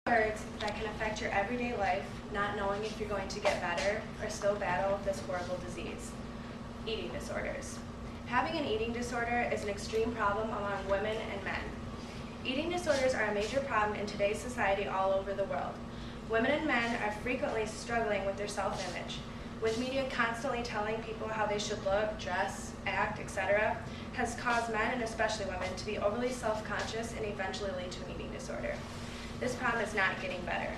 Words that can affect your everyday life, not knowing if you're going to get better or still battle this horrible disease. Eating disorders. Having an eating disorder is an extreme problem among women and men. Eating disorders are a major problem in today's society all over the world. Women and men are frequently struggling with their self-image. With media constantly telling people how they should look, dress, act, etc., has caused men, and especially women, to be overly self-conscious and eventually lead to an eating disorder. This problem is not getting better.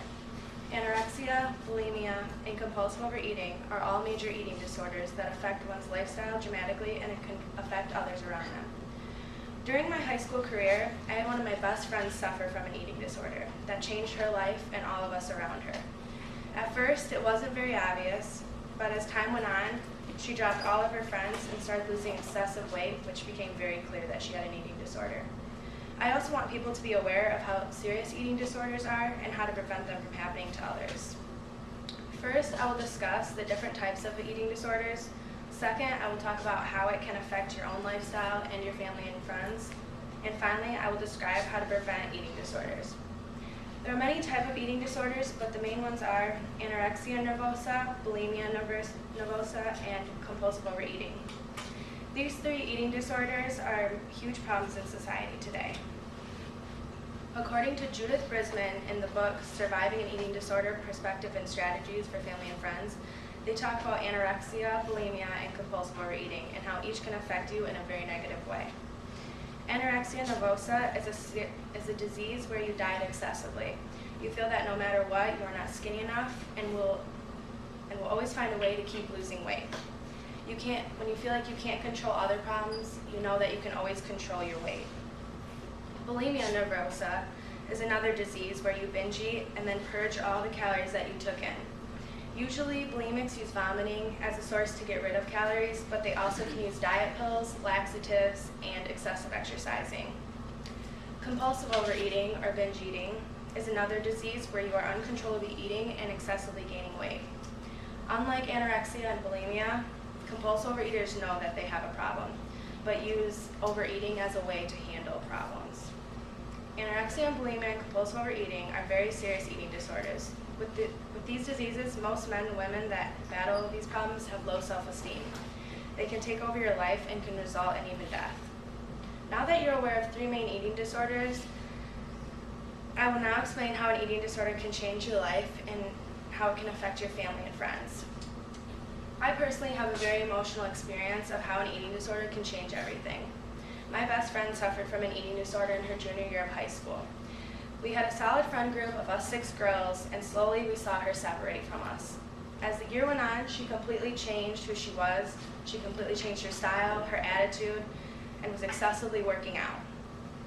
Anorexia, bulimia, and compulsive overeating are all major eating disorders that affect one's lifestyle dramatically, and it can affect others around them. During my high school career, I had one of my best friends suffer from an eating disorder that changed her life and all of us around her. At first, it wasn't very obvious, but as time went on, she dropped all of her friends and started losing excessive weight, which became very clear that she had an eating disorder. I also want people to be aware of how serious eating disorders are and how to prevent them from happening to others. First, I will discuss the different types of eating disorders. Second, I will talk about how it can affect your own lifestyle and your family and friends. And finally, I will describe how to prevent eating disorders. There are many types of eating disorders, but the main ones are anorexia nervosa, bulimia nervosa, and compulsive overeating. These three eating disorders are huge problems in society today. According to Judith Brisman in the book Surviving an Eating Disorder, Perspective and Strategies for Family and Friends, they talk about anorexia, bulimia, and compulsive overeating and how each can affect you in a very negative way. Anorexia nervosa is a disease where you diet excessively. You feel that no matter what, you are not skinny enough and will always find a way to keep losing weight. When you feel like you can't control other problems, you know that you can always control your weight. Bulimia nervosa is another disease where you binge eat and then purge all the calories that you took in. Usually, bulimics use vomiting as a source to get rid of calories, but they also can use diet pills, laxatives, and excessive exercising. Compulsive overeating, or binge eating, is another disease where you are uncontrollably eating and excessively gaining weight. Unlike anorexia and bulimia, compulsive overeaters know that they have a problem, but use overeating as a way to handle problems. Anorexia and bulimia and compulsive overeating are very serious eating disorders. With these diseases, most men and women that battle these problems have low self-esteem. They can take over your life and can result in even death. Now that you're aware of three main eating disorders, I will now explain how an eating disorder can change your life and how it can affect your family and friends. I personally have a very emotional experience of how an eating disorder can change everything. My best friend suffered from an eating disorder in her junior year of high school. We had a solid friend group of us 6 girls, and slowly we saw her separate from us. As the year went on, she completely changed who she was. She completely changed her style, her attitude, and was excessively working out.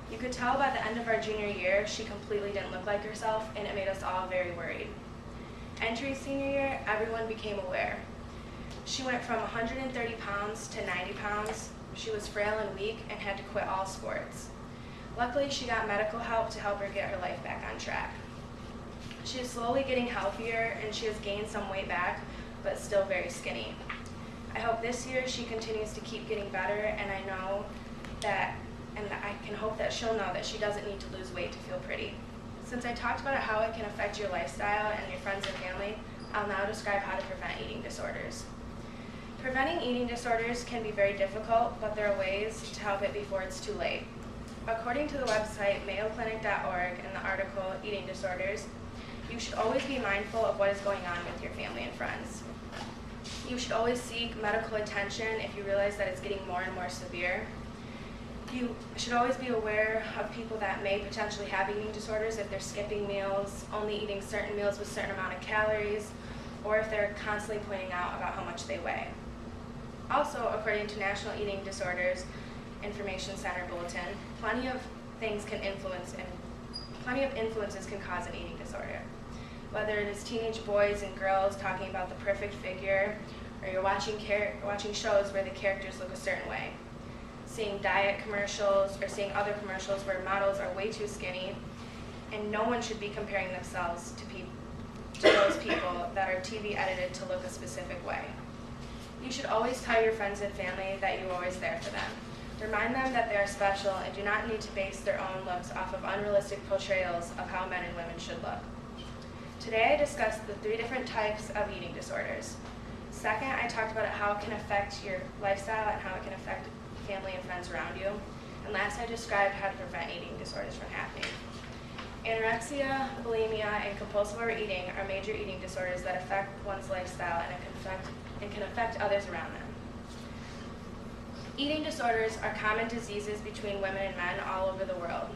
You could tell by the end of our junior year, she completely didn't look like herself, and it made us all very worried. Entering senior year, everyone became aware. She went from 130 pounds to 90 pounds. She was frail and weak and had to quit all sports. Luckily, she got medical help to help her get her life back on track. She is slowly getting healthier and she has gained some weight back, but still very skinny. I hope this year she continues to keep getting better, and I can hope that she'll know that she doesn't need to lose weight to feel pretty. Since I talked about how it can affect your lifestyle and your friends and family, I'll now describe how to prevent eating disorders. Preventing eating disorders can be very difficult, but there are ways to help it before it's too late. According to the website mayoclinic.org and the article Eating Disorders, you should always be mindful of what is going on with your family and friends. You should always seek medical attention if you realize that it's getting more and more severe. You should always be aware of people that may potentially have eating disorders if they're skipping meals, only eating certain meals with a certain amount of calories, or if they're constantly pointing out about how much they weigh. Also, according to National Eating Disorders Information Center Bulletin, plenty of influences can cause an eating disorder. Whether it is teenage boys and girls talking about the perfect figure, or you're watching shows where the characters look a certain way, seeing diet commercials, or seeing other commercials where models are way too skinny, and no one should be comparing themselves to those people that are TV edited to look a specific way. You should always tell your friends and family that you're always there for them. Remind them that they are special and do not need to base their own looks off of unrealistic portrayals of how men and women should look. Today I discussed the 3 different types of eating disorders. Second, I talked about how it can affect your lifestyle and how it can affect family and friends around you. And last, I described how to prevent eating disorders from happening. Anorexia, bulimia, and compulsive overeating are major eating disorders that affect one's lifestyle and can affect others around them. Eating disorders are common diseases between women and men all over the world.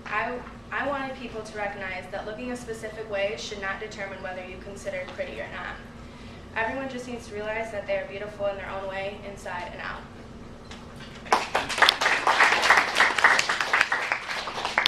I wanted people to recognize that looking a specific way should not determine whether you're considered pretty or not. Everyone just needs to realize that they are beautiful in their own way, inside and out.